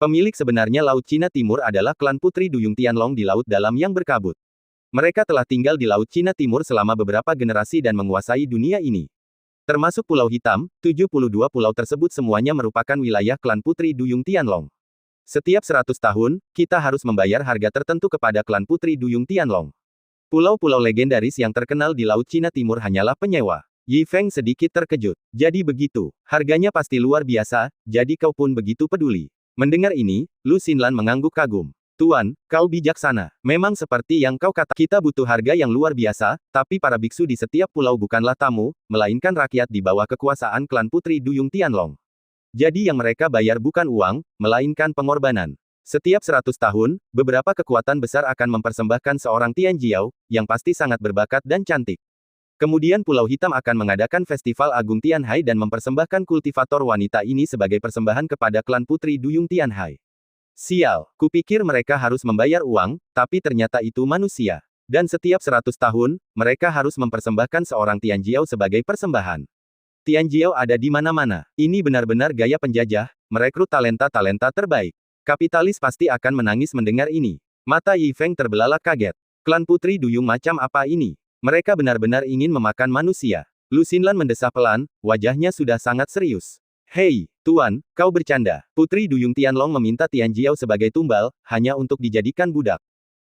A: Pemilik sebenarnya Laut Cina Timur adalah klan Putri Duyung Tianlong di Laut Dalam yang berkabut. Mereka telah tinggal di Laut Cina Timur selama beberapa generasi dan menguasai dunia ini. Termasuk Pulau Hitam, 72 pulau tersebut semuanya merupakan wilayah klan Putri Duyung Tianlong. Setiap 100 tahun, kita harus membayar harga tertentu kepada klan Putri Duyung Tianlong. Pulau-pulau legendaris yang terkenal di Laut Cina Timur hanyalah penyewa. Yi Feng sedikit terkejut. Jadi begitu, harganya pasti luar biasa, jadi kau pun begitu peduli. Mendengar ini, Lu Xinlan mengangguk kagum. Tuan, kau bijaksana. Memang seperti yang kau kata, kita butuh harga yang luar biasa, tapi para biksu di setiap pulau bukanlah tamu, melainkan rakyat di bawah kekuasaan klan Putri Duyung Tianlong. Jadi yang mereka bayar bukan uang, melainkan pengorbanan. Setiap 100 tahun, beberapa kekuatan besar akan mempersembahkan seorang Tian Jiao, yang pasti sangat berbakat dan cantik. Kemudian Pulau Hitam akan mengadakan Festival Agung Tianhai dan mempersembahkan kultivator wanita ini sebagai persembahan kepada klan Putri Duyung Tianhai. Sial, kupikir mereka harus membayar uang, tapi ternyata itu manusia. Dan setiap 100 tahun, mereka harus mempersembahkan seorang Tian Jiao sebagai persembahan. Tian Jiao ada di mana-mana. Ini benar-benar gaya penjajah, merekrut talenta-talenta terbaik. Kapitalis pasti akan menangis mendengar ini. Mata Yi Feng terbelalak kaget. Klan Putri Duyung macam apa ini? Mereka benar-benar ingin memakan manusia. Lu Xinlan mendesah pelan, wajahnya sudah sangat serius. Hei, Tuan, kau bercanda. Putri Duyung Tianlong meminta Tian Jiao sebagai tumbal, hanya untuk dijadikan budak.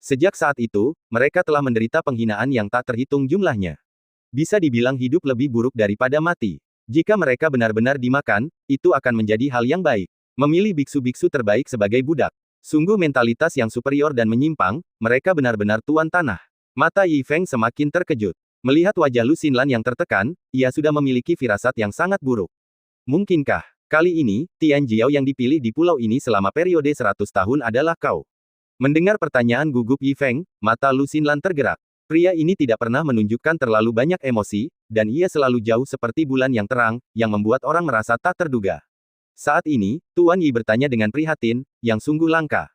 A: Sejak saat itu, mereka telah menderita penghinaan yang tak terhitung jumlahnya. Bisa dibilang hidup lebih buruk daripada mati. Jika mereka benar-benar dimakan, itu akan menjadi hal yang baik. Memilih biksu-biksu terbaik sebagai budak. Sungguh mentalitas yang superior dan menyimpang, mereka benar-benar tuan tanah. Mata Yi Feng semakin terkejut. Melihat wajah Lu Xinlan yang tertekan, ia sudah memiliki firasat yang sangat buruk. Mungkinkah, kali ini, Tian Jiao yang dipilih di pulau ini selama periode 100 tahun adalah kau? Mendengar pertanyaan gugup Yi Feng, mata Lu Xinlan tergerak. Pria ini tidak pernah menunjukkan terlalu banyak emosi, dan ia selalu jauh seperti bulan yang terang, yang membuat orang merasa tak terduga. Saat ini, Tuan Yi bertanya dengan prihatin, yang sungguh langka.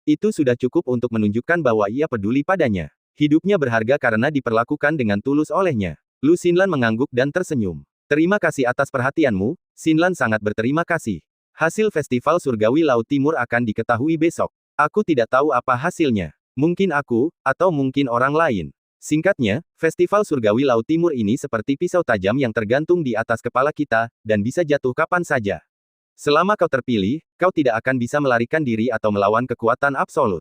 A: Itu sudah cukup untuk menunjukkan bahwa ia peduli padanya. Hidupnya berharga karena diperlakukan dengan tulus olehnya. Lu Xinlan mengangguk dan tersenyum. Terima kasih atas perhatianmu, Xinlan sangat berterima kasih. Hasil Festival Surgawi Laut Timur akan diketahui besok. Aku tidak tahu apa hasilnya. Mungkin aku, atau mungkin orang lain. Singkatnya, Festival Surgawi Laut Timur ini seperti pisau tajam yang tergantung di atas kepala kita, dan bisa jatuh kapan saja. Selama kau terpilih, kau tidak akan bisa melarikan diri atau melawan kekuatan absolut.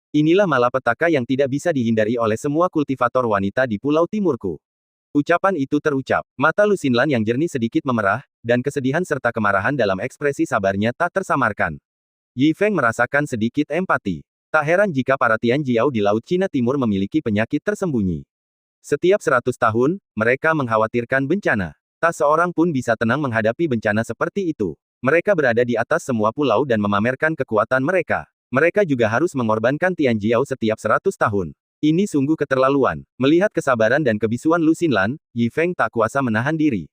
A: Inilah malapetaka yang tidak bisa dihindari oleh semua kultivator wanita di Pulau Timurku. Ucapan itu terucap. Mata Lu Xinlan yang jernih sedikit memerah, dan kesedihan serta kemarahan dalam ekspresi sabarnya tak tersamarkan. Yi Feng merasakan sedikit empati. Tak heran jika para Tian Jiao di Laut Cina Timur memiliki penyakit tersembunyi. Setiap 100 tahun, mereka mengkhawatirkan bencana. Tak seorang pun bisa tenang menghadapi bencana seperti itu. Mereka berada di atas semua pulau dan memamerkan kekuatan mereka. Mereka juga harus mengorbankan Tian Jiao setiap 100 tahun. Ini sungguh keterlaluan. Melihat kesabaran dan kebisuan Lu Xinlan, Yi Feng tak kuasa menahan diri.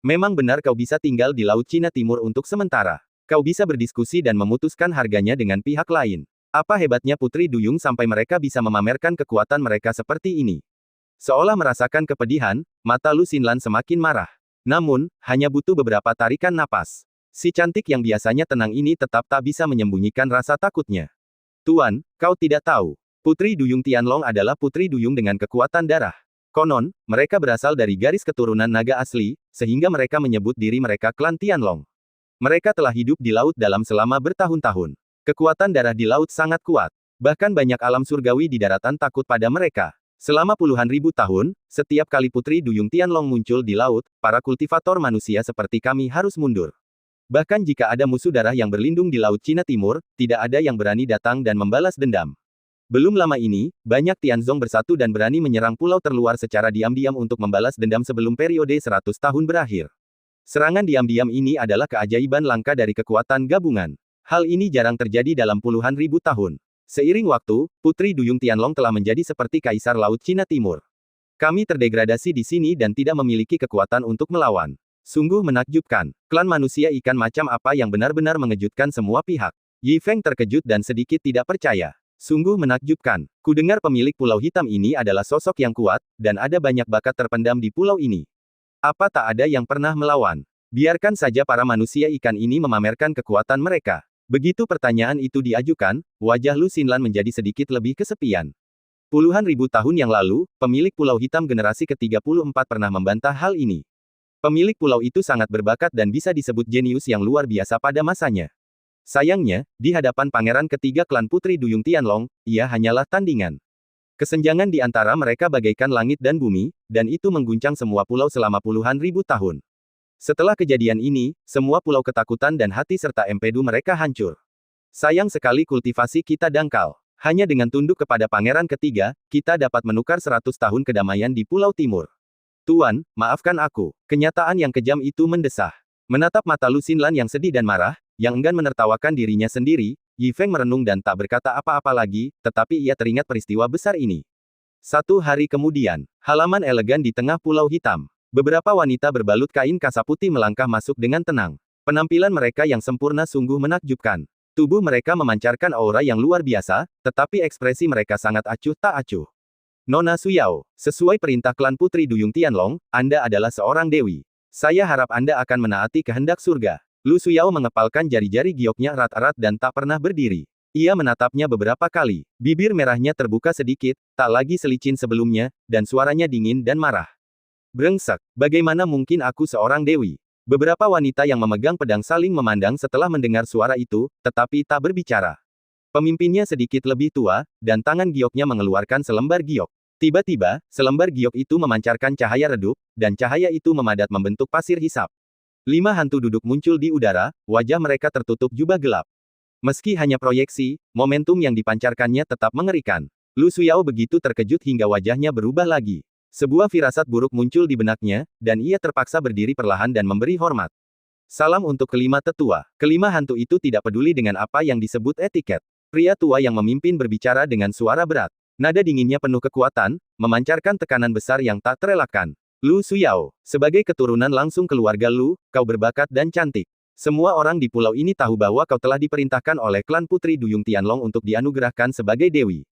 A: Memang benar kau bisa tinggal di Laut Cina Timur untuk sementara. Kau bisa berdiskusi dan memutuskan harganya dengan pihak lain. Apa hebatnya Putri Duyung sampai mereka bisa memamerkan kekuatan mereka seperti ini? Seolah merasakan kepedihan, mata Lu Xinlan semakin marah. Namun, hanya butuh beberapa tarikan napas. Si cantik yang biasanya tenang ini tetap tak bisa menyembunyikan rasa takutnya. Tuan, kau tidak tahu. Putri Duyung Tianlong adalah Putri Duyung dengan kekuatan darah. Konon, mereka berasal dari garis keturunan naga asli, sehingga mereka menyebut diri mereka klan Tianlong. Mereka telah hidup di laut dalam selama bertahun-tahun. Kekuatan darah di laut sangat kuat. Bahkan banyak alam surgawi di daratan takut pada mereka. Selama puluhan ribu tahun, setiap kali Putri Duyung Tianlong muncul di laut, para kultivator manusia seperti kami harus mundur. Bahkan jika ada musuh darah yang berlindung di Laut Cina Timur, tidak ada yang berani datang dan membalas dendam. Belum lama ini, banyak Tianzong bersatu dan berani menyerang pulau terluar secara diam-diam untuk membalas dendam sebelum periode 100 tahun berakhir. Serangan diam-diam ini adalah keajaiban langka dari kekuatan gabungan. Hal ini jarang terjadi dalam puluhan ribu tahun. Seiring waktu, Putri Duyung Tianlong telah menjadi seperti Kaisar Laut Cina Timur. Kami terdegradasi di sini dan tidak memiliki kekuatan untuk melawan. Sungguh menakjubkan. Klan manusia ikan macam apa yang benar-benar mengejutkan semua pihak. Yi Feng terkejut dan sedikit tidak percaya. Sungguh menakjubkan. Kudengar pemilik Pulau Hitam ini adalah sosok yang kuat, dan ada banyak bakat terpendam di pulau ini. Apa tak ada yang pernah melawan? Biarkan saja para manusia ikan ini memamerkan kekuatan mereka. Begitu pertanyaan itu diajukan, wajah Lu Xinlan menjadi sedikit lebih kesepian. Puluhan ribu tahun yang lalu, pemilik Pulau Hitam generasi ke-34 pernah membantah hal ini. Pemilik pulau itu sangat berbakat dan bisa disebut jenius yang luar biasa pada masanya. Sayangnya, di hadapan pangeran ketiga klan Putri Duyung Tianlong, ia hanyalah tandingan. Kesenjangan di antara mereka bagaikan langit dan bumi, dan itu mengguncang semua pulau selama puluhan ribu tahun. Setelah kejadian ini, semua pulau ketakutan dan hati serta empedu mereka hancur. Sayang sekali kultivasi kita dangkal. Hanya dengan tunduk kepada pangeran ketiga, kita dapat menukar 100 tahun kedamaian di Pulau Timur. Tuan, maafkan aku. Kenyataan yang kejam itu mendesah. Menatap mata Lu Xinlan yang sedih dan marah, yang enggan menertawakan dirinya sendiri, Yi Feng merenung dan tak berkata apa-apa lagi, tetapi ia teringat peristiwa besar ini. Satu hari kemudian, halaman elegan di tengah Pulau Hitam. Beberapa wanita berbalut kain kasa putih melangkah masuk dengan tenang. Penampilan mereka yang sempurna sungguh menakjubkan. Tubuh mereka memancarkan aura yang luar biasa, tetapi ekspresi mereka sangat acuh tak acuh. Nona Suyao, sesuai perintah klan Putri Duyung Tianlong, Anda adalah seorang dewi. Saya harap Anda akan menaati kehendak surga. Lu Suyao mengepalkan jari-jari gioknya erat-erat dan tak pernah berdiri. Ia menatapnya beberapa kali. Bibir merahnya terbuka sedikit, tak lagi selicin sebelumnya, dan suaranya dingin dan marah. Brengsek, bagaimana mungkin aku seorang dewi? Beberapa wanita yang memegang pedang saling memandang setelah mendengar suara itu, tetapi tak berbicara. Pemimpinnya sedikit lebih tua, dan tangan gioknya mengeluarkan selembar giok. Tiba-tiba, selembar giok itu memancarkan cahaya redup, dan cahaya itu memadat membentuk pasir hisap. 5 hantu duduk muncul di udara, wajah mereka tertutup jubah gelap. Meski hanya proyeksi, momentum yang dipancarkannya tetap mengerikan. Lu Suyao begitu terkejut hingga wajahnya berubah lagi. Sebuah firasat buruk muncul di benaknya, dan ia terpaksa berdiri perlahan dan memberi hormat. Salam untuk kelima tetua. Kelima hantu itu tidak peduli dengan apa yang disebut etiket. Pria tua yang memimpin berbicara dengan suara berat. Nada dinginnya penuh kekuatan, memancarkan tekanan besar yang tak terelakkan. Lu Suyao, sebagai keturunan langsung keluarga Lu, kau berbakat dan cantik. Semua orang di pulau ini tahu bahwa kau telah diperintahkan oleh klan Putri Duyung Tianlong untuk dianugerahkan sebagai dewi.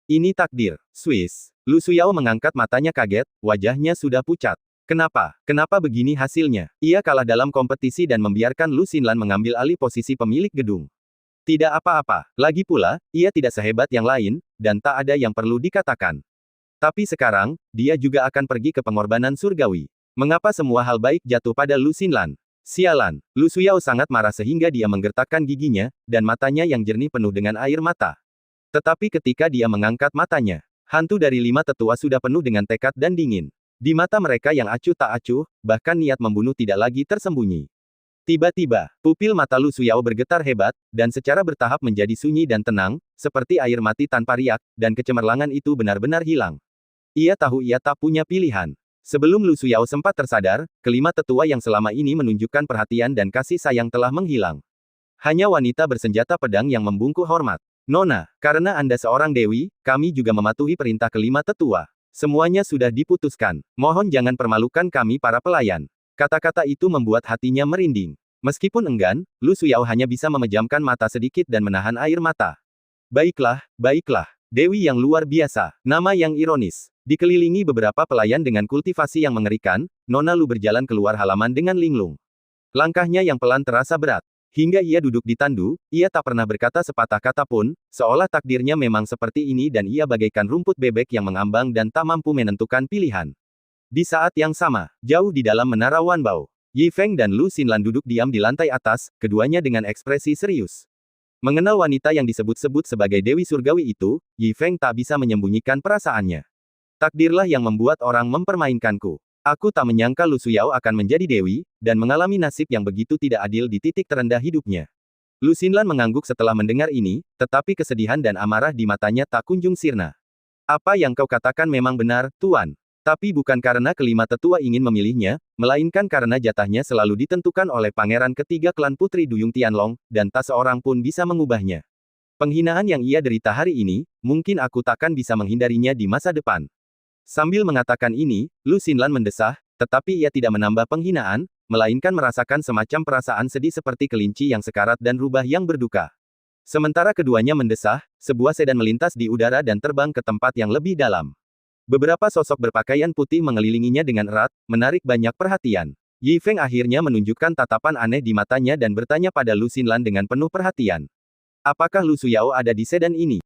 A: Ini takdir. Swiss. Lu Suyao mengangkat matanya kaget, wajahnya sudah pucat. Kenapa? Kenapa begini hasilnya? Ia kalah dalam kompetisi dan membiarkan Lu Xinlan mengambil alih posisi pemilik gedung. Tidak apa-apa. Lagi pula, ia tidak sehebat yang lain, dan tak ada yang perlu dikatakan. Tapi sekarang, dia juga akan pergi ke pengorbanan surgawi. Mengapa semua hal baik jatuh pada Lu Xinlan? Sialan. Lu Suyao sangat marah sehingga dia menggertakkan giginya, dan matanya yang jernih penuh dengan air mata. Tetapi ketika dia mengangkat matanya, hantu dari 5 tetua sudah penuh dengan tekad dan dingin. Di mata mereka yang acuh tak acuh, bahkan niat membunuh tidak lagi tersembunyi. Tiba-tiba, pupil mata Lu Suyao bergetar hebat, dan secara bertahap menjadi sunyi dan tenang, seperti air mati tanpa riak, dan kecemerlangan itu benar-benar hilang. Ia tahu ia tak punya pilihan. Sebelum Lu Suyao sempat tersadar, kelima tetua yang selama ini menunjukkan perhatian dan kasih sayang telah menghilang. Hanya wanita bersenjata pedang yang membungkuk hormat. Nona, karena Anda seorang dewi, kami juga mematuhi perintah kelima tetua. Semuanya sudah diputuskan. Mohon jangan permalukan kami para pelayan. Kata-kata itu membuat hatinya merinding. Meskipun enggan, Lu Suyao hanya bisa memejamkan mata sedikit dan menahan air mata. Baiklah, baiklah. Dewi yang luar biasa. Nama yang ironis. Dikelilingi beberapa pelayan dengan kultivasi yang mengerikan, Nona Lu berjalan keluar halaman dengan linglung. Langkahnya yang pelan terasa berat. Hingga ia duduk di tandu, ia tak pernah berkata sepatah kata pun, seolah takdirnya memang seperti ini dan ia bagaikan rumput bebek yang mengambang dan tak mampu menentukan pilihan. Di saat yang sama, jauh di dalam menara Wanbao, Yi Feng dan Lu Xinlan duduk diam di lantai atas, keduanya dengan ekspresi serius. Mengenal wanita yang disebut-sebut sebagai Dewi Surgawi itu, Yi Feng tak bisa menyembunyikan perasaannya. Takdirlah yang membuat orang mempermainkanku. Aku tak menyangka Lu Suyao akan menjadi dewi, dan mengalami nasib yang begitu tidak adil di titik terendah hidupnya. Lu Xinlan mengangguk setelah mendengar ini, tetapi kesedihan dan amarah di matanya tak kunjung sirna. Apa yang kau katakan memang benar, Tuan. Tapi bukan karena kelima tetua ingin memilihnya, melainkan karena jatahnya selalu ditentukan oleh pangeran ketiga klan Putri Duyung Tianlong, dan tak seorang pun bisa mengubahnya. Penghinaan yang ia derita hari ini, mungkin aku takkan bisa menghindarinya di masa depan. Sambil mengatakan ini, Lu Xinlan mendesah, tetapi ia tidak menambah penghinaan, melainkan merasakan semacam perasaan sedih seperti kelinci yang sekarat dan rubah yang berduka. Sementara keduanya mendesah, sebuah sedan melintas di udara dan terbang ke tempat yang lebih dalam. Beberapa sosok berpakaian putih mengelilinginya dengan erat, menarik banyak perhatian. Yi Feng akhirnya menunjukkan tatapan aneh di matanya dan bertanya pada Lu Xinlan dengan penuh perhatian. Apakah Lu Suyao ada di sedan ini?